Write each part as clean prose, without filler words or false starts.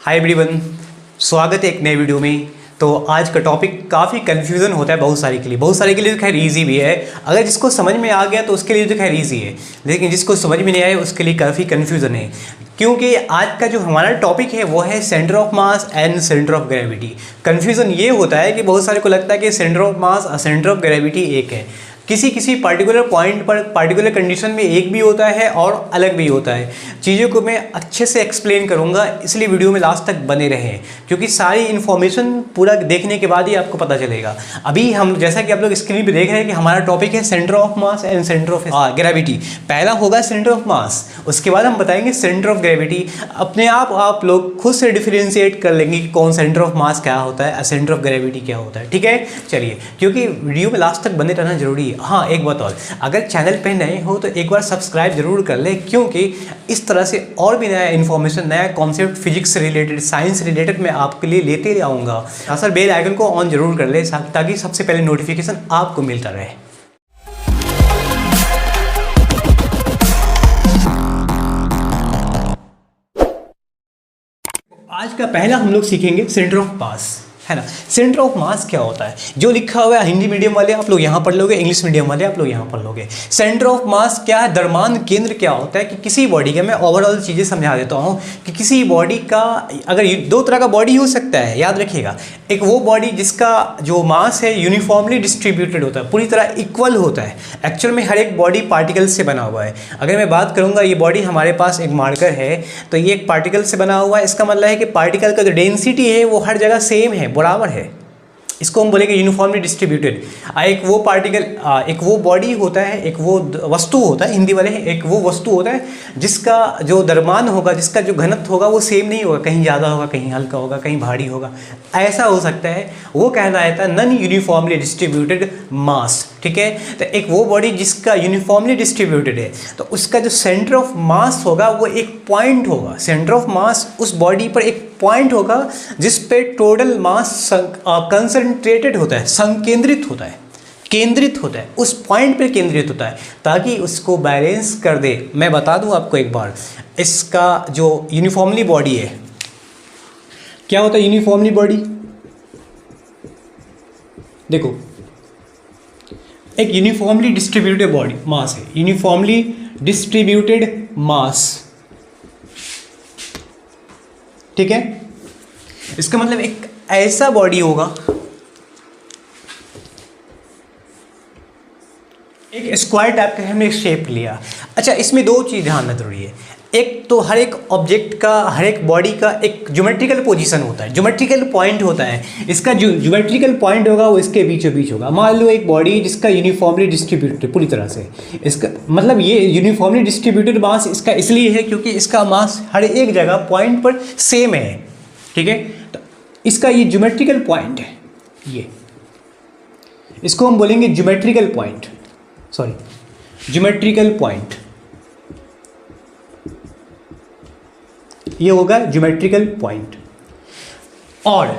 Hi everyone, स्वागत है एक नए वीडियो में। तो आज का टॉपिक काफ़ी कन्फ्यूज़न होता है बहुत सारे के लिए तो खैर इजी भी है। अगर जिसको समझ में आ गया तो उसके लिए तो खैर इजी है, लेकिन जिसको समझ में नहीं आया उसके लिए काफ़ी कन्फ्यूज़न है, क्योंकि आज का जो हमारा टॉपिक है वो है centre of mass and centre of gravity. Confusion ये होता है कि बहुत सारे को लगता है कि सेंटर ऑफ मास और सेंटर ऑफ ग्रेविटी एक है। किसी पर्टिकुलर पॉइंट पर पर्टिकुलर कंडीशन में एक भी होता है और अलग भी होता है। चीज़ों को मैं अच्छे से एक्सप्लेन करूंगा, इसलिए वीडियो में लास्ट तक बने रहें, क्योंकि सारी इन्फॉर्मेशन पूरा देखने के बाद ही आपको पता चलेगा। अभी हम जैसा कि आप लोग स्क्रीन पे देख रहे हैं कि हमारा टॉपिक है centre of mass and centre of gravity. पहला होगा सेंटर ऑफ मास, उसके बाद हम बताएंगे सेंटर ऑफ ग्रेविटी। अपने आप लोग खुद से डिफरेंशिएट कर लेंगे कि कौन सेंटर ऑफ मास क्या होता है, सेंटर ऑफ ग्रेविटी क्या होता है। ठीक है, चलिए, क्योंकि वीडियो में लास्ट तक बने रहना जरूरी है। हाँ, एक बात और, अगर चैनल पे नए हो तो एक बार सब्सक्राइब जरूर कर ले, क्योंकि इस तरह से और भी नया इन्फॉर्मेशन, नया कॉन्सेप्ट फिजिक्स से रिलेटेड, साइंस से रिलेटेड मैं आपके लिए लेते आऊँगा। सर बेल आइकन को ऑन जरूर कर ले ताकि सबसे पहले नोटिफिकेशन आपको मिलता रहे। आज का पहला हम लोग सीखेंगे सेंटर ऑफ मास, है ना। सेंटर ऑफ मास क्या होता है, जो लिखा हुआ है हिंदी मीडियम वाले आप लोग यहाँ पढ़ लोगे, इंग्लिश मीडियम वाले आप लोग यहाँ पढ़ लोगे। सेंटर ऑफ मास क्या है, द्रव्यमान केंद्र क्या होता है कि किसी बॉडी का, मैं ओवरऑल चीज़ें समझा देता हूँ कि किसी बॉडी का, अगर दो तरह का बॉडी हो सकता है, याद रखिएगा। एक वो बॉडी जिसका जो मास है यूनिफॉर्मली डिस्ट्रीब्यूटेड होता है, पूरी तरह इक्वल होता है। एक्चुअल में हर एक बॉडी पार्टिकल से बना हुआ है। अगर मैं बात करूँगा, ये बॉडी हमारे पास एक मार्कर है, तो ये एक पार्टिकल से बना हुआ है। इसका मतलब है कि पार्टिकल का जो डेंसिटी है वो हर जगह सेम है, बराबर है। इसको हम बोलेंगे यूनिफॉर्मली डिस्ट्रीब्यूटेड। एक वो पार्टिकल, एक वो बॉडी होता है, एक वो वस्तु होता है, हिंदी वाले एक वो वस्तु होता है जिसका जो द्रव्यमान होगा, जिसका जो घनत्व होगा वो सेम नहीं होगा, कहीं ज़्यादा होगा, कहीं हल्का होगा, कहीं भारी होगा, ऐसा हो सकता है। वो कहलाता है नॉन यूनिफॉर्मली डिस्ट्रीब्यूटेड मास। ठीक है, तो एक वो बॉडी जिसका यूनिफॉर्मली डिस्ट्रीब्यूटेड है, तो उसका जो सेंटर ऑफ मास होगा वो एक पॉइंट होगा। सेंटर ऑफ मास उस बॉडी पर एक पॉइंट होगा जिस पे टोटल मास कंसंट्रेटेड होता है, संकेंद्रित होता है, केंद्रित होता है, उस पॉइंट पे केंद्रित होता है ताकि उसको बैलेंस कर दे। मैं बता दूं आपको एक बार, इसका जो यूनिफॉर्मली बॉडी है, क्या होता है यूनिफॉर्मली बॉडी, देखो एक यूनिफॉर्मली डिस्ट्रीब्यूटेड बॉडी मास है, यूनिफॉर्मली डिस्ट्रीब्यूटेड मास। ठीक है, इसका मतलब एक ऐसा बॉडी होगा, एक स्क्वायर टाइप का हमने शेप लिया। अच्छा, इसमें दो चीज़ ध्यान रखना जरूरी है। एक तो हर एक ऑब्जेक्ट का, हर एक बॉडी का एक ज्योमेट्रिकल पोजीशन होता है, ज्योमेट्रिकल पॉइंट होता है। इसका जो ज्योमेट्रिकल पॉइंट होगा वो इसके बीचों बीच होगा। मान लो एक बॉडी जिसका यूनिफॉर्मली डिस्ट्रीब्यूटेड पूरी तरह से, इसका मतलब ये यूनिफॉर्मली डिस्ट्रीब्यूटेड मास इसका इसलिए है क्योंकि इसका मास हर एक जगह पॉइंट पर सेम है। ठीक है, तो इसका ये ज्योमेट्रिकल पॉइंट है, ये इसको हम बोलेंगे ज्योमेट्रिकल पॉइंट, ज्योमेट्रिकल पॉइंट, ये होगा ज्योमेट्रिकल पॉइंट। और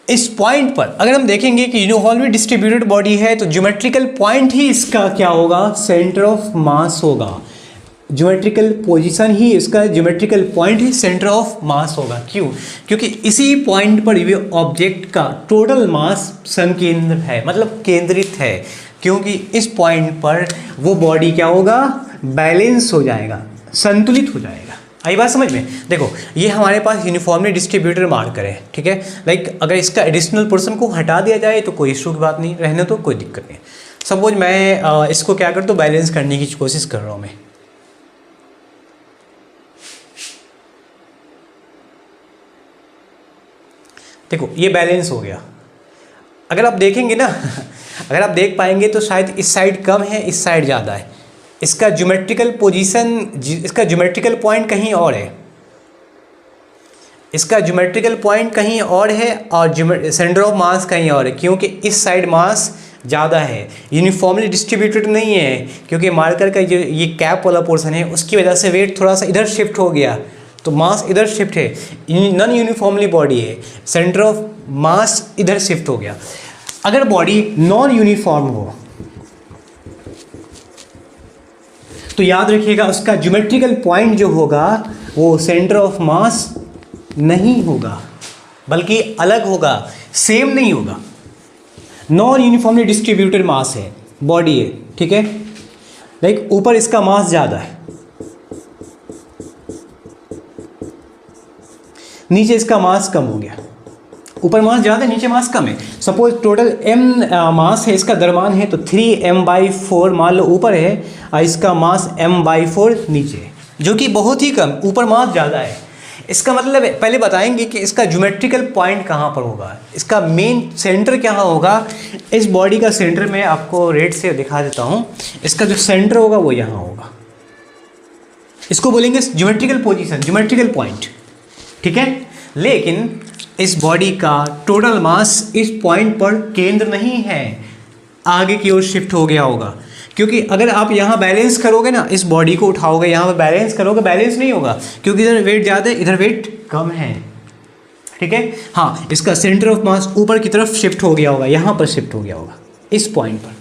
इस पॉइंट पर अगर हम देखेंगे कि यूनिफॉर्मली डिस्ट्रीब्यूटेड बॉडी है तो ज्योमेट्रिकल पॉइंट ही इसका क्या होगा, सेंटर ऑफ मास होगा। ज्योमेट्रिकल पोजीशन ही इसका, geometrical point he centre of मास होगा। क्यों? क्योंकि इसी पॉइंट पर ये ऑब्जेक्ट का टोटल मास संकेंद्र है, मतलब केंद्रित है। क्योंकि इस पॉइंट पर वो बॉडी क्या होगा, बैलेंस हो जाएगा, संतुलित हो जाएगा। आई बात समझ में? देखो, ये हमारे पास यूनिफॉर्मली डिस्ट्रीब्यूटेड मार्कर है। ठीक है, लाइक अगर इसका एडिशनल पोर्शन को हटा दिया जाए तो कोई इशू की बात नहीं, रहने तो कोई दिक्कत नहीं। सपोज मैं इसको क्या करता हूँ, बैलेंस करने की कोशिश कर रहा हूँ मैं। देखो, ये बैलेंस हो गया। अगर आप देखेंगे ना अगर आप देख पाएंगे तो शायद इस साइड कम है, इस साइड ज़्यादा है। इसका ज्योमेट्रिकल पोजीशन, इसका ज्योमेट्रिकल पॉइंट कहीं और है, इसका ज्योमेट्रिकल पॉइंट कहीं और है और सेंटर ऑफ मास कहीं और है, क्योंकि इस साइड मास ज़्यादा है, यूनिफॉर्मली डिस्ट्रीब्यूटेड नहीं है। क्योंकि मार्कर का जो ये कैप वाला पोर्शन है उसकी वजह से वेट थोड़ा सा इधर शिफ्ट हो गया, तो मास इधर शिफ्ट है। नॉन यूनिफॉर्मली बॉडी है, सेंटर ऑफ मास इधर शिफ्ट हो गया। अगर बॉडी नॉन यूनिफॉर्म हो तो याद रखिएगा उसका ज्योमेट्रिकल पॉइंट जो होगा वो सेंटर ऑफ मास नहीं होगा, बल्कि अलग होगा, सेम नहीं होगा। नॉन यूनिफॉर्मली डिस्ट्रीब्यूटेड मास है, बॉडी है, ठीक है। लाइक ऊपर इसका मास ज़्यादा है, नीचे इसका मास कम हो गया। ऊपर मास ज़्यादा है, नीचे मास कम है। सपोज टोटल m मास है, इसका द्रव्यमान है तो 3m/4 मान लो ऊपर है, और इसका मास m/4 नीचे है, जो कि बहुत ही कम, ऊपर मास ज़्यादा है। इसका मतलब पहले बताएंगे कि इसका ज्योमेट्रिकल पॉइंट कहाँ पर होगा, इसका मेन सेंटर कहाँ होगा। इस बॉडी का सेंटर मैं आपको रेड से दिखा देता हूँ। इसका जो सेंटर होगा वो यहाँ होगा, इसको बोलेंगे ज्योमेट्रिकल पोजीशन, ज्योमेट्रिकल पॉइंट, ठीक है। लेकिन इस बॉडी का टोटल मास इस पॉइंट पर केंद्र नहीं है, आगे की ओर शिफ्ट हो गया होगा। क्योंकि अगर आप यहाँ बैलेंस करोगे ना, इस बॉडी को उठाओगे, यहाँ पर बैलेंस करोगे, बैलेंस नहीं होगा, क्योंकि इधर वेट ज़्यादा है, इधर वेट कम है, ठीक है। हाँ, इसका सेंटर ऑफ मास ऊपर की तरफ शिफ्ट हो गया होगा, यहाँ पर शिफ्ट हो गया होगा, इस पॉइंट पर।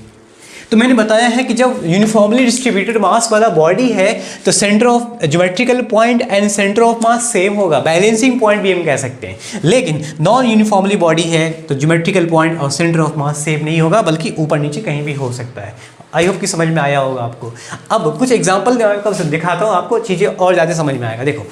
तो मैंने बताया है कि जब यूनिफॉर्मली डिस्ट्रीब्यूटेड मास वाला बॉडी है तो centre of geometrical point and centre of mass same होगा, बैलेंसिंग पॉइंट भी हम कह सकते हैं। लेकिन नॉन यूनिफॉर्मली बॉडी है तो ज्योमेट्रिकल पॉइंट और सेंटर ऑफ मास सेम नहीं होगा, बल्कि ऊपर नीचे कहीं भी हो सकता है। आई होप कि समझ में आया होगा आपको। अब कुछ एग्जाम्पल दिखाता हूँ आपको, चीज़ें और ज़्यादा समझ में आएगा। देखो,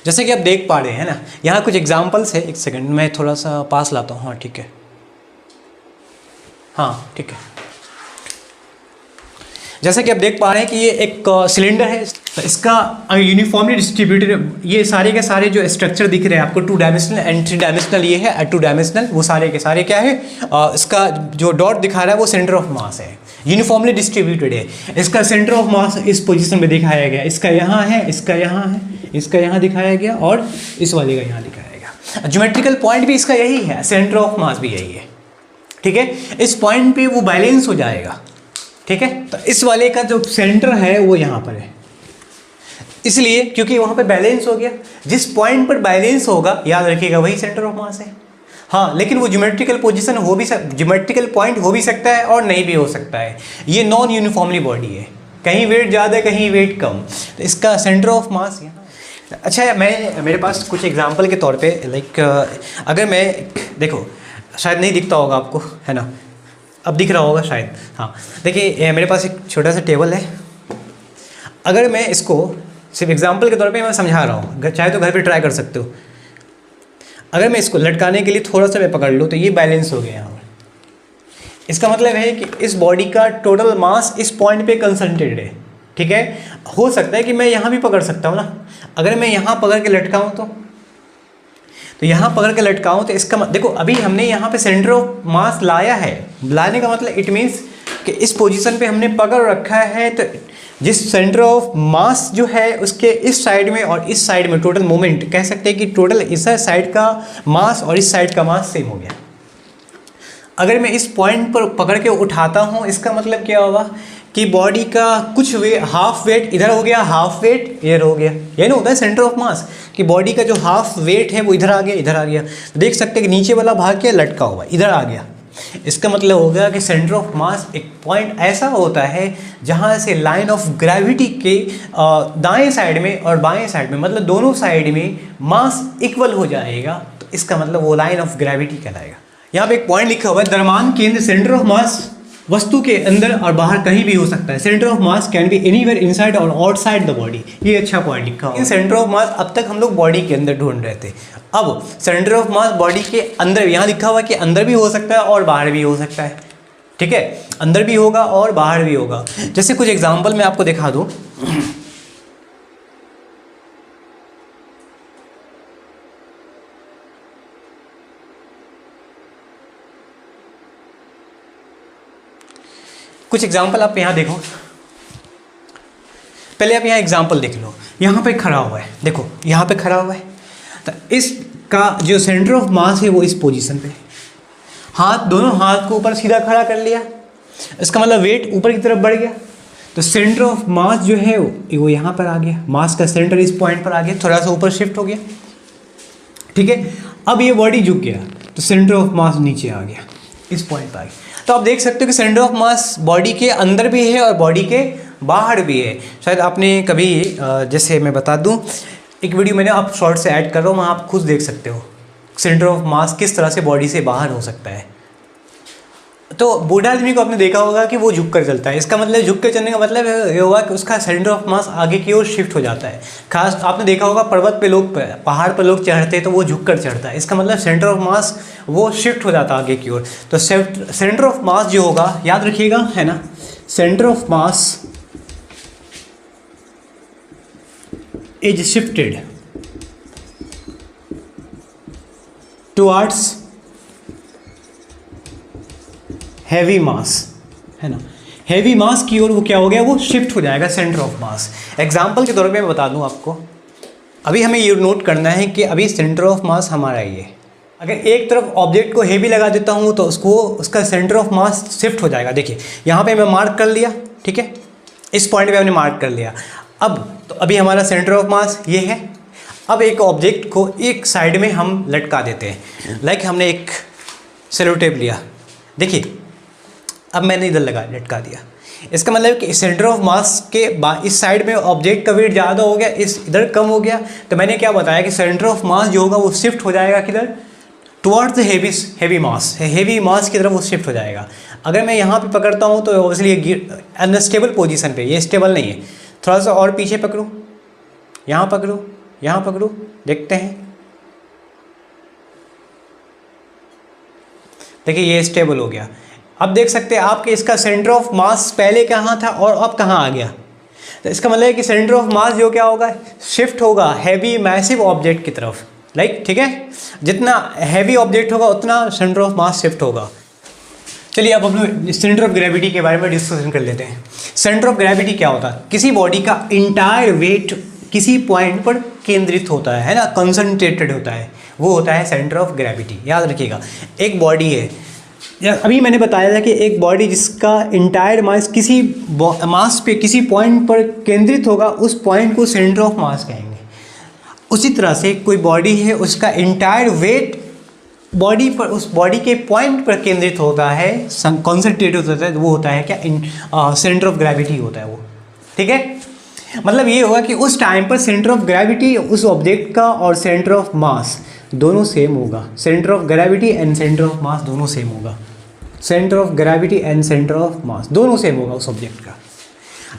जैसे कि आप देख पा रहे हैं ना, यहाँ कुछ एग्जाम्पल्स है। एक सेकंड, मैं थोड़ा सा पास लाता हूँ। हाँ ठीक है, हाँ ठीक है। जैसे कि आप देख पा रहे हैं कि ये एक सिलेंडर है, तो इसका यूनिफॉर्मली डिस्ट्रीब्यूटेड, ये सारे के सारे जो स्ट्रक्चर दिख रहे हैं आपको, 2 डायमेंशनल एंड 3 डायमेंशनल, ये है 2 डायमेंशनल, वो सारे के सारे क्या है, इसका जो डॉट दिखा रहा है वो सेंटर ऑफ मास है, यूनिफॉर्मली डिस्ट्रीब्यूटेड है। इसका सेंटर ऑफ मास इस पोजीशन में दिखाया गया, इसका यहाँ है, इसका यहाँ है, इसका यहाँ दिखाया गया, और इस वाले का यहाँ दिखाया गया। ज्योमेट्रिकल पॉइंट भी इसका यही है, सेंटर ऑफ मास भी यही है, ठीक है। इस पॉइंट पे वो बैलेंस हो जाएगा, ठीक है। तो इस वाले का जो सेंटर है वो यहाँ पर है, इसलिए क्योंकि वहाँ पे बैलेंस हो गया। जिस पॉइंट पर बैलेंस होगा, याद रखिएगा, वही सेंटर ऑफ मास है। हाँ, लेकिन वो ज्योमेट्रिकल पोजीशन हो भी ज्योमेट्रिकल पॉइंट हो भी सकता है और नहीं भी हो सकता है। ये नॉन यूनिफॉर्मली बॉडी है, कहीं वेट ज़्यादा, कहीं वेट कम, तो इसका सेंटर ऑफ मास यहाँ। अच्छा, मेरे पास कुछ एग्जांपल के तौर पे, लाइक अगर मैं, देखो शायद नहीं दिखता होगा आपको, है ना, अब दिख रहा होगा शायद। हाँ देखिए, मेरे पास एक छोटा सा टेबल है। अगर मैं इसको सिर्फ एग्जांपल के तौर पे मैं समझा रहा हूँ, चाहे तो घर पे ट्राई कर सकते हो। अगर मैं इसको लटकाने के लिए थोड़ा सा मैं पकड़ लूँ तो ये बैलेंस हो गया यहाँ पर। इसका मतलब है कि इस बॉडी का टोटल मास इस पॉइंट पे कंसंट्रेटेड है, ठीक है। हो सकता है कि मैं यहाँ भी पकड़ सकता हूँ ना, अगर मैं यहाँ पकड़ के लटकाऊँ तो यहाँ पकड़ के लटकाऊँ तो इसका देखो, अभी हमने यहाँ पे सेंटर ऑफ मास लाया है। लाने का मतलब इट मीन्स कि इस पोजीशन पे हमने पकड़ रखा है, तो जिस सेंटर ऑफ मास जो है उसके इस साइड में और इस साइड में टोटल मोमेंट कह सकते हैं कि टोटल इस साइड का मास और इस साइड का मास सेम हो गया। अगर मैं इस पॉइंट पर पकड़ के उठाता हूँ, इसका मतलब क्या होगा कि बॉडी का कुछ हाफ वेट इधर हो गया, हाफ वेट इधर हो गया। ये ना होता है सेंटर ऑफ मास, कि बॉडी का जो हाफ वेट है वो इधर आ गया, इधर आ गया। तो देख सकते हैं कि नीचे वाला भाग क्या लटका हुआ, इधर आ गया। इसका मतलब हो गया कि सेंटर ऑफ मास एक पॉइंट ऐसा होता है जहाँ से लाइन ऑफ ग्रेविटी के दाएं साइड में और बाएं साइड में, मतलब दोनों साइड में मास इक्वल हो जाएगा, तो इसका मतलब वो लाइन ऑफ ग्रेविटी कहलाएगा। यहाँ पे एक पॉइंट लिखा हुआ है, द्रव्यमान केंद्र सेंटर ऑफ मास वस्तु के अंदर और बाहर कहीं भी हो सकता है। Centre of mass can be anywhere inside और आउटसाइड द बॉडी। ये अच्छा पॉइंट लिखा हुआ है। सेंटर ऑफ मास अब तक हम लोग बॉडी के अंदर ढूंढ रहे थे, अब सेंटर ऑफ मास बॉडी के अंदर, यहाँ लिखा हुआ है कि अंदर भी हो सकता है और बाहर भी हो सकता है, ठीक है। अंदर भी होगा और बाहर भी होगा। जैसे कुछ एग्जाम्पल मैं आपको दिखा दूँ। कुछ एग्जाम्पल आप यहाँ देखो, पहले आप यहाँ एग्जाम्पल देख लो। यहाँ पे खड़ा हुआ है, देखो यहाँ पे खड़ा हुआ है, तो इसका जो सेंटर ऑफ मास है वो इस पोजीशन पे, हाथ, दोनों हाथ को ऊपर सीधा खड़ा कर लिया, इसका मतलब वेट ऊपर की तरफ बढ़ गया, तो सेंटर ऑफ मास जो है वो यहाँ पर आ गया, मास का सेंटर इस पॉइंट पर आ गया, थोड़ा सा ऊपर शिफ्ट हो गया, ठीक है। अब ये बॉडी झुक गया तो सेंटर ऑफ मास नीचे आ गया, इस पॉइंट पर आ गया। तो आप देख सकते हो कि सेंटर ऑफ मास बॉडी के अंदर भी है और बॉडी के बाहर भी है। शायद आपने कभी जैसे मैं बता दूं, एक वीडियो मैंने आप शॉर्ट से ऐड कर रहा हूँ, वहाँ आप खुद देख सकते हो सेंटर ऑफ मास किस तरह से बॉडी से बाहर हो सकता है। तो बूढ़ा आदमी को आपने देखा होगा कि वो झुक कर चलता है। इसका मतलब झुक कर चलने का मतलब ये होगा कि उसका सेंटर ऑफ मास आगे की ओर शिफ्ट हो जाता है। खास आपने देखा होगा पर्वत पे लोग, पहाड़ पर लोग चढ़ते हैं तो वो झुक कर चढ़ता है। इसका मतलब सेंटर ऑफ मास वो शिफ्ट हो जाता है आगे की ओर। तो सेंटर ऑफ मास जो होगा, याद रखिएगा, है ना, centre of mass is shifted towards heavy mass, है ना, हैवी मास की ओर वो क्या हो गया, वो शिफ्ट हो जाएगा सेंटर ऑफ मास। एग्जांपल के तौर पे मैं बता दूं आपको, अभी हमें ये नोट करना है कि अभी सेंटर ऑफ मास हमारा ये, अगर एक तरफ ऑब्जेक्ट को हेवी लगा देता हूँ तो उसका सेंटर ऑफ मास शिफ्ट हो जाएगा। देखिए यहाँ पे मैं मार्क कर लिया, ठीक है, इस पॉइंट पे हमने मार्क कर लिया। अब तो अभी हमारा सेंटर ऑफ मास ये है। अब एक ऑब्जेक्ट को एक साइड में हम लटका देते हैं, लाइक हमने एक सेलो टेप लिया, देखिए अब मैंने इधर लटका दिया। इसका मतलब कि सेंटर ऑफ मास के इस साइड में ऑब्जेक्ट का वेट ज़्यादा हो गया, इस इधर कम हो गया। तो मैंने क्या बताया कि सेंटर ऑफ मास जो होगा वो शिफ्ट हो जाएगा किधर, towards the heavy mass, heavy mass की तरफ वो शिफ्ट हो जाएगा। अगर मैं यहाँ पे पकड़ता हूँ तो ऑब्वियसली अनस्टेबल पोजीशन पे, ये स्टेबल नहीं है। थोड़ा सा और पीछे पकड़ूँ, यहाँ पकड़ूँ, यहाँ पकड़ूँ, देखते हैं, देखिए ये स्टेबल हो गया। अब देख सकते हैं आप कि इसका सेंटर ऑफ मास पहले कहाँ था और अब कहाँ आ गया। तो इसका मतलब है कि सेंटर ऑफ मास जो क्या होगा, शिफ्ट होगा हैवी मैसिव ऑब्जेक्ट की तरफ, लाइक, ठीक है, जितना हैवी ऑब्जेक्ट होगा उतना सेंटर ऑफ मास शिफ्ट होगा। चलिए अब हम लोग सेंटर ऑफ ग्रेविटी के बारे में डिस्कशन कर लेते हैं। सेंटर ऑफ ग्रेविटी क्या होता है, किसी बॉडी का इंटायर वेट किसी पॉइंट पर केंद्रित होता है ना, कंसंट्रेटेड होता है, वो होता है सेंटर ऑफ ग्रेविटी। याद रखिएगा, एक बॉडी है, अभी मैंने बताया था कि एक बॉडी जिसका इंटायर मास किसी मास पे किसी पॉइंट पर केंद्रित होगा, उस पॉइंट को सेंटर ऑफ मास कहेंगे। उसी तरह से कोई बॉडी है, उसका इंटायर वेट बॉडी पर, उस बॉडी के पॉइंट पर केंद्रित होता है, कॉन्सेंट्रेट होता है, वो होता है क्या, सेंटर ऑफ ग्रेविटी होता है वो, ठीक है। मतलब ये होगा कि उस टाइम पर सेंटर ऑफ ग्रेविटी उस ऑब्जेक्ट का और सेंटर ऑफ मास दोनों सेम होगा। Centre of gravity and centre of मास दोनों सेम होगा। Centre of gravity and centre of मास दोनों सेम होगा उस ऑब्जेक्ट का,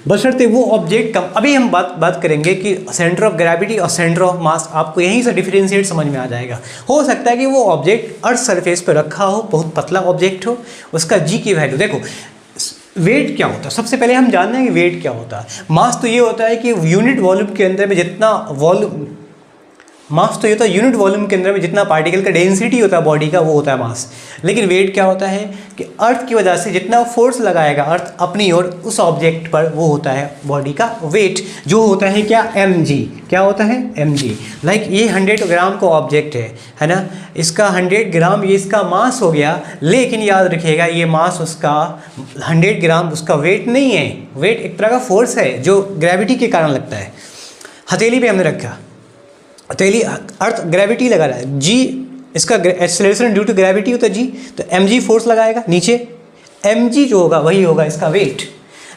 बशर्ते वो ऑब्जेक्ट कम। अभी हम बात करेंगे कि सेंटर ऑफ ग्रेविटी और सेंटर ऑफ मास, आपको यहीं से डिफरेंशिएट समझ में आ जाएगा। हो सकता है कि वो ऑब्जेक्ट अर्थ सरफेस पर रखा हो, बहुत पतला ऑब्जेक्ट हो, उसका जी की वैल्यू देखो। वेट क्या होता है, सबसे पहले हम जानते हैं कि वेट क्या होता है। मास तो ये होता है कि यूनिट वॉल्यूम के अंदर में जितना वॉल्यूम, मास तो ये होता है यूनिट वॉल्यूम के अंदर में जितना पार्टिकल का डेंसिटी होता है बॉडी का, वो होता है मास। लेकिन वेट क्या होता है कि अर्थ की वजह से जितना फोर्स लगाएगा अर्थ अपनी ओर उस ऑब्जेक्ट पर, वो होता है बॉडी का वेट, जो होता है क्या, mg। क्या होता है, mg। लाइक ये 100 ग्राम का ऑब्जेक्ट है ना, इसका 100 ग्राम ये इसका मास हो गया। लेकिन याद रखिएगा ये मास उसका 100 ग्राम उसका वेट नहीं है। वेट एक तरह का फोर्स है जो ग्रेविटी के कारण लगता है। हथेली पे हमने रखा, हथेली, अर्थ ग्रेविटी लगा रहा है, जी इसका एक्सेलरेशन ड्यू टू ग्रेविटी होता है जी, तो mg फोर्स लगाएगा नीचे, mg जो होगा वही होगा इसका वेट।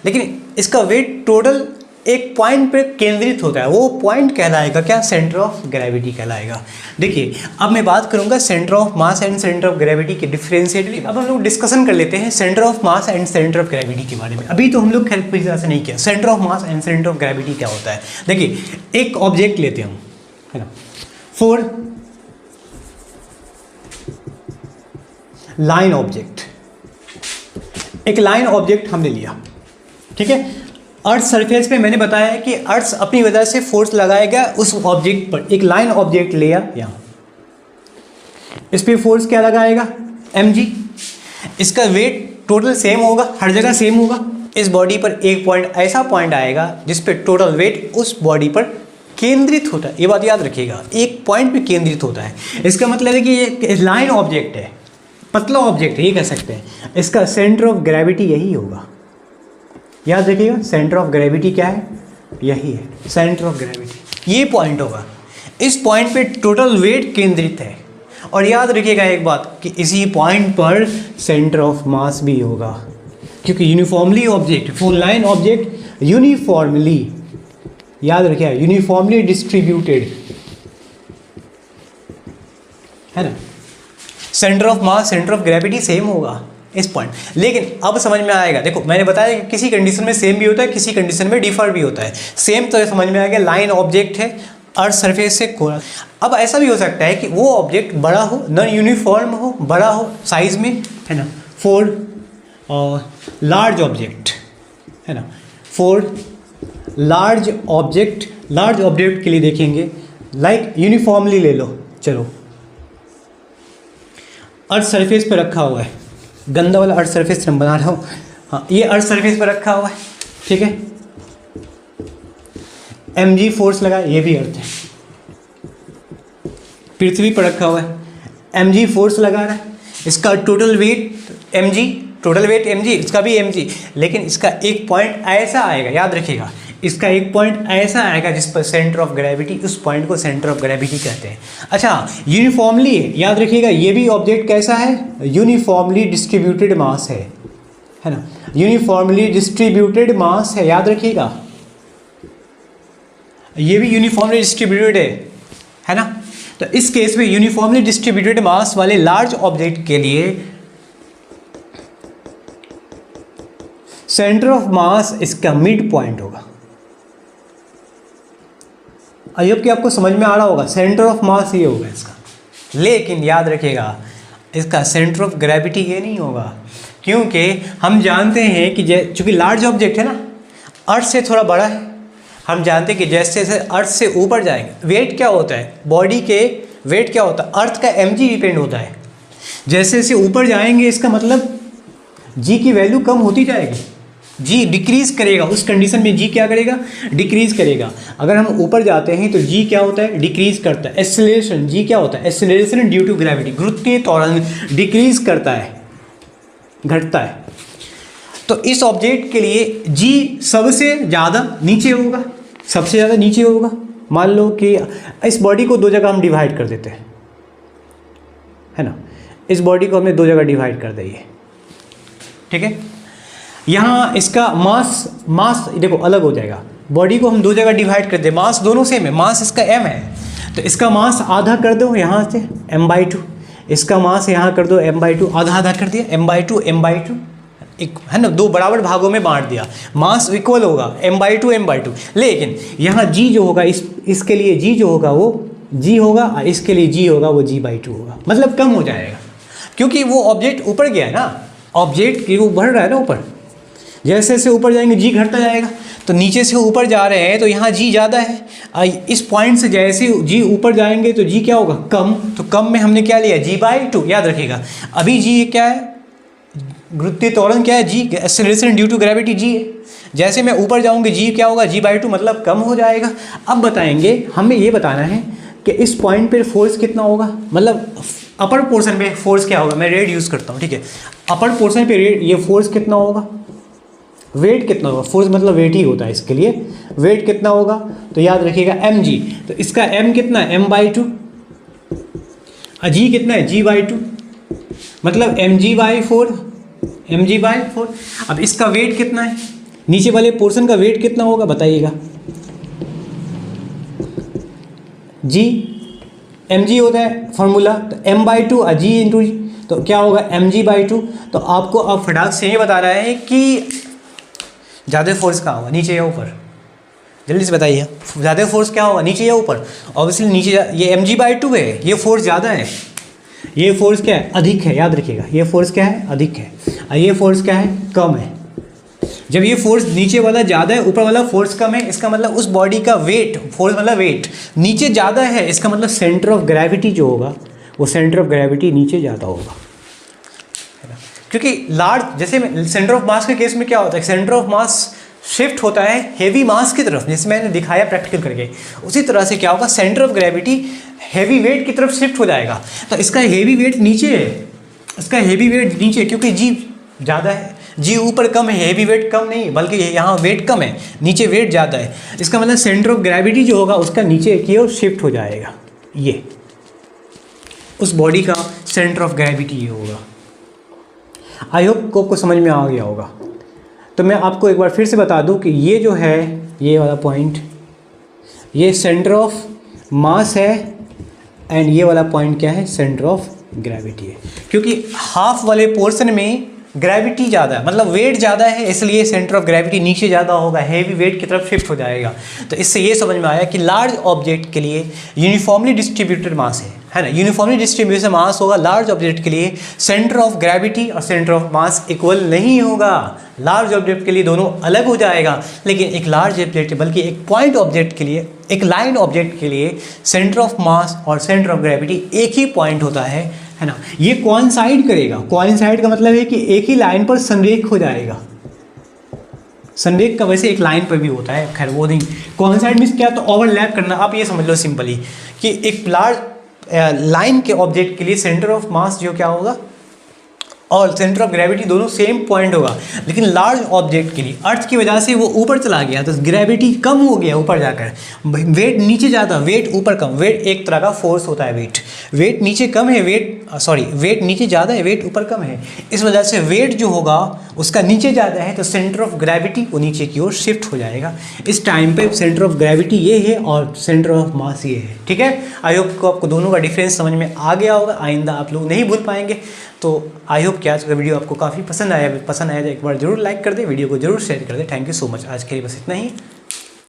लेकिन इसका वेट टोटल एक पॉइंट पर केंद्रित होता है, वो पॉइंट कहलाएगा क्या, सेंटर ऑफ ग्रेविटी कहलाएगा। देखिए अब मैं बात करूंगा centre of mass and centre of gravity के डिफरेंशिएट। अब हम लोग डिस्कशन कर लेते हैं centre of mass and centre of gravity के बारे में। अभी तो हम लोग खैर पूरी तरह से नहीं किया centre of mass and centre of gravity क्या होता है। देखिए एक ऑब्जेक्ट लेते हैं, है ना, फॉर लाइन ऑब्जेक्ट, एक लाइन ऑब्जेक्ट हमने लिया, ठीक है। अर्थ सरफेस पे मैंने बताया है कि अर्थ अपनी वजह से फोर्स लगाएगा उस ऑब्जेक्ट पर। एक लाइन ऑब्जेक्ट लिया यहाँ, इस पे फोर्स क्या लगाएगा, mg। इसका वेट टोटल सेम होगा, हर जगह सेम होगा। इस बॉडी पर एक पॉइंट, ऐसा पॉइंट आएगा जिस पे टोटल वेट उस बॉडी पर केंद्रित होता है। ये बात याद रखिएगा, एक पॉइंट पे केंद्रित होता है। इसका मतलब है कि ये लाइन ऑब्जेक्ट है, पतला ऑब्जेक्ट है, ये कह सकते हैं। इसका सेंटर ऑफ ग्रेविटी यही होगा, याद रखिएगा। सेंटर ऑफ ग्रेविटी क्या है, यही है सेंटर ऑफ ग्रेविटी, ये पॉइंट होगा। इस पॉइंट पे टोटल वेट केंद्रित है। और याद रखिएगा एक बात कि इसी पॉइंट पर सेंटर ऑफ मास भी होगा, क्योंकि uniformly object, full line object uniformly, याद रखिए यूनिफॉर्मली डिस्ट्रीब्यूटेड, है ना। Centre of mass centre of gravity same होगा इस पॉइंट, लेकिन अब समझ में आएगा। देखो मैंने बताया कि किसी कंडीशन में सेम भी होता है, किसी कंडीशन में डिफर भी होता है। सेम तो समझ में आ गया, लाइन ऑब्जेक्ट है अर्थ सरफेस से कोना। अब ऐसा भी हो सकता है कि वो ऑब्जेक्ट बड़ा हो, नॉन यूनिफॉर्म हो, बड़ा हो साइज में, है ना। और लार्ज ऑब्जेक्ट, है ना। लार्ज ऑब्जेक्ट के लिए देखेंगे लाइक यूनिफॉर्मली ले लो, चलो अर्थ सरफेस पे रखा हुआ है, गंदा वाला अर्थ सरफेस हम बना रहा हूँ, हाँ ये अर्थ सरफेस पे रखा हुआ है, ठीक है। mg फोर्स लगा, ये भी अर्थ है, पृथ्वी पर रखा हुआ है, mg फोर्स लगा रहा है, इसका टोटल वेट mg, इसका भी mg, लेकिन इसका एक पॉइंट ऐसा आएगा, याद रखिएगा इसका एक पॉइंट ऐसा आएगा जिस पर सेंटर ऑफ ग्रेविटी, उस पॉइंट को सेंटर ऑफ ग्रेविटी कहते हैं। अच्छा यूनिफॉर्मली है, याद रखिएगा ये भी ऑब्जेक्ट कैसा है, यूनिफॉर्मली डिस्ट्रीब्यूटेड मास है ना। यूनिफॉर्मली डिस्ट्रीब्यूटेड मास है, याद रखिएगा ये भी यूनिफॉर्मली डिस्ट्रीब्यूटेड है ना। तो इस केस में यूनिफॉर्मली डिस्ट्रीब्यूटेड मास वाले लार्ज ऑब्जेक्ट के लिए सेंटर ऑफ मास इसका मिड पॉइंट होगा। आई होप कि आपको समझ में आ रहा होगा, सेंटर ऑफ मास ये होगा इसका, लेकिन याद रखिएगा इसका सेंटर ऑफ ग्रेविटी ये नहीं होगा, क्योंकि हम जानते हैं कि चूंकि लार्ज ऑब्जेक्ट है ना, अर्थ से थोड़ा बड़ा है, हम जानते हैं कि जैसे जैसे अर्थ से ऊपर जाएंगे, वेट क्या होता है बॉडी के, वेट क्या होता है, अर्थ का mg डिपेंड होता है। जैसे जैसे ऊपर जाएंगे इसका मतलब g की वैल्यू कम होती जाएगी, g डिक्रीज करेगा, उस कंडीशन में g क्या करेगा, डिक्रीज करेगा। अगर हम ऊपर जाते हैं तो g क्या होता है, डिक्रीज करता है। एक्सेलरेशन, g क्या होता है, एक्सेलरेशन ड्यू टू ग्रेविटी, गुरुत्वीय त्वरण डिक्रीज करता है, घटता है। तो इस ऑब्जेक्ट के लिए g सबसे ज़्यादा नीचे होगा, सबसे ज़्यादा नीचे होगा। मान लो कि इस बॉडी को दो जगह हम डिवाइड कर देते हैं, है ना, इस बॉडी को हमने दो जगह डिवाइड कर दिए, ठीक है। यहाँ इसका मास देखो अलग हो जाएगा, बॉडी को हम दो जगह डिवाइड कर दे, मास दोनों सेम है, मास इसका m है, तो इसका मास आधा कर दो यहाँ से m/2, इसका मास यहाँ कर दो m/2, आधा आधा कर दिया m/2 एक, है ना, दो बराबर भागों में बांट दिया, मास इक्वल होगा m/2, लेकिन यहाँ g जो होगा इसके लिए g जो होगा वो g होगा, और इसके लिए g होगा वो g/2 होगा, मतलब कम हो जाएगा, क्योंकि वो ऑब्जेक्ट ऊपर गया है ना, ऑब्जेक्ट की वो बढ़ रहा है ना ऊपर, जैसे जैसे ऊपर जाएंगे g घटता जाएगा। तो नीचे से ऊपर जा रहे हैं तो यहाँ g ज़्यादा है, इस पॉइंट से जैसे g ऊपर जाएंगे तो g क्या होगा, कम, तो कम में हमने क्या लिया g/2, याद रखिएगा। अभी g क्या है, गुरुत्वीय त्वरण क्या है, g, acceleration due to gravity g है। जैसे मैं ऊपर जाऊँगी g क्या होगा, g/2, मतलब कम हो जाएगा। अब बताएंगे, हमें ये बताना है कि इस पॉइंट पर फोर्स कितना होगा, मतलब अपर पोर्शन पे फोर्स क्या होगा, मैं रेड यूज़ करता हूँ, ठीक है। अपर पोर्शन पे रेड, ये फोर्स कितना होगा, वेट कितना होगा, फोर्स मतलब वेट ही होता है इसके लिए, वेट कितना होगा, तो याद रखिएगा mg, तो इसका m कितना है, m/2, g कितना है, g/2, मतलब mg/4। अब इसका वेट कितना है, नीचे वाले पोर्शन का वेट कितना होगा बताइएगा, g mg होता है फॉर्मूला, तो m/2 और g इंटू जी, तो क्या होगा mg/2। तो आपको अब फटाक से ये बता रहा है कि ज़्यादा फोर्स कहाँ होगा, नीचे या ऊपर, जल्दी से बताइए, ज़्यादा फोर्स क्या होगा, नीचे या ऊपर। ऑब्वियसली नीचे, ये mg/2 है, ये फोर्स ज़्यादा है, ये फोर्स क्या है, अधिक है, याद रखिएगा, ये फोर्स क्या है, अधिक है, और ये फोर्स क्या है, कम है। जब ये फोर्स नीचे वाला ज़्यादा है, ऊपर वाला फोर्स कम है, इसका मतलब उस बॉडी का वेट, फोर्स मतलब वेट नीचे ज़्यादा है, इसका मतलब सेंटर ऑफ ग्रेविटी जो होगा वो सेंटर ऑफ ग्रेविटी नीचे ज़्यादा होगा, क्योंकि लार्ज, जैसे सेंटर ऑफ मास के केस में क्या होता है, सेंटर ऑफ मास शिफ्ट होता है हेवी मास की तरफ, जैसे मैंने दिखाया प्रैक्टिकल करके, उसी तरह से क्या होगा, centre of gravity heavy weight की तरफ शिफ्ट हो जाएगा। तो इसका हेवी वेट नीचे है, इसका हेवी वेट नीचे, क्योंकि जी ज़्यादा है, जी ऊपर कम है, हेवी वेट कम नहीं, बल्कि यहाँ वेट कम है, नीचे वेट ज़्यादा है, इसका मतलब सेंटर ऑफ ग्रेविटी जो होगा उसका नीचे की ओर शिफ्ट हो जाएगा। ये उस बॉडी का सेंटर ऑफ ग्रेविटी ये होगा। आई होप को आपको समझ में आ गया होगा। तो मैं आपको एक बार फिर से बता दूं कि ये जो है, ये वाला पॉइंट, ये सेंटर ऑफ मास है एंड ये वाला पॉइंट क्या है, सेंटर ऑफ ग्रेविटी है। क्योंकि हाफ वाले पोर्शन में ग्रेविटी ज़्यादा है, मतलब वेट ज़्यादा है, इसलिए सेंटर ऑफ ग्रेविटी नीचे ज़्यादा होगा, हैवी वेट की तरफ शिफ्ट हो जाएगा। तो इससे ये समझ में आया कि लार्ज ऑब्जेक्ट के लिए यूनिफॉर्मली डिस्ट्रीब्यूटेड मास है ना, यूनिफॉर्मली डिस्ट्रीब्यूटेड मास होगा। लार्ज ऑब्जेक्ट के लिए सेंटर ऑफ ग्रेविटी और सेंटर ऑफ मास इक्वल नहीं होगा, लार्ज ऑब्जेक्ट के लिए दोनों अलग हो जाएगा। लेकिन एक लार्ज ऑब्जेक्ट, बल्कि एक पॉइंट ऑब्जेक्ट के लिए, एक लाइन ऑब्जेक्ट के लिए सेंटर ऑफ मास और सेंटर ऑफ ग्रेविटी एक ही पॉइंट होता है ना। ये कोइंसाइड करेगा, कोइंसाइड का मतलब है कि एक ही लाइन पर संरेख हो जाएगा। संरेख का वैसे एक लाइन पर भी होता है, खैर वो नहीं, कोइंसाइड मींस क्या, तो ओवरलैप करना। आप ये समझ लो सिंपली कि एक लार्ज लाइन के ऑब्जेक्ट के लिए सेंटर ऑफ मास जो क्या होगा और सेंटर ऑफ ग्रेविटी दोनों सेम पॉइंट होगा। लेकिन लार्ज ऑब्जेक्ट के लिए अर्थ की वजह से वो ऊपर चला गया तो ग्रेविटी कम हो गया ऊपर जाकर, वेट नीचे ज़्यादा, वेट ऊपर कम। वेट एक तरह का फोर्स होता है, वेट नीचे कम है, वेट नीचे ज़्यादा है, वेट ऊपर कम है। इस वजह से वेट जो होगा उसका नीचे ज़्यादा है तो सेंटर ऑफ ग्रेविटी वो नीचे की ओर शिफ्ट हो जाएगा। इस टाइम पे सेंटर ऑफ ग्रेविटी ये है और सेंटर ऑफ मास ये है। ठीक है, आई होप को आपको दोनों का डिफरेंस समझ में आ गया होगा, आइंदा आप लोग नहीं भूल पाएंगे। तो आई होप कि आज का वीडियो आपको काफ़ी पसंद आया तो एक बार जरूर लाइक कर दे, वीडियो को जरूर शेयर कर दे। थैंक यू सो मच, आज के लिए बस इतना ही।